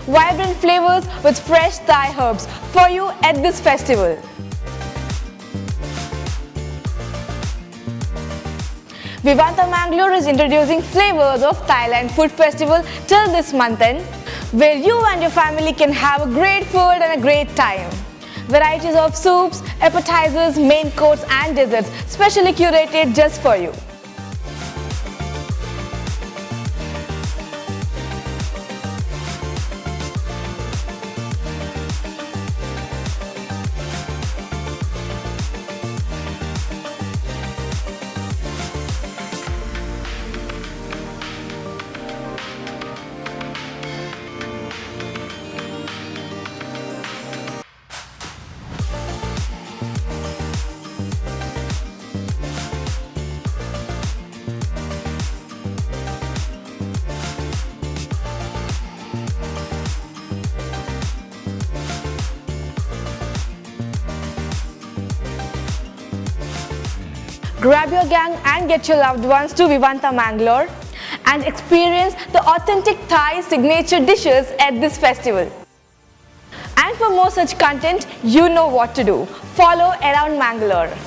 vibrant flavors with fresh Thai herbs for you at this festival. Vivanta Mangalore is introducing Flavours of Thailand Food Festival till this month end, where you and your family can have a great food and a great time. Varieties of soups, appetizers, main course and desserts specially curated just for you. Grab your gang and get your loved ones to Vivanta Mangalore and experience the authentic Thai signature dishes at this festival. And for more such content, you know what to do. Follow Around Mangalore.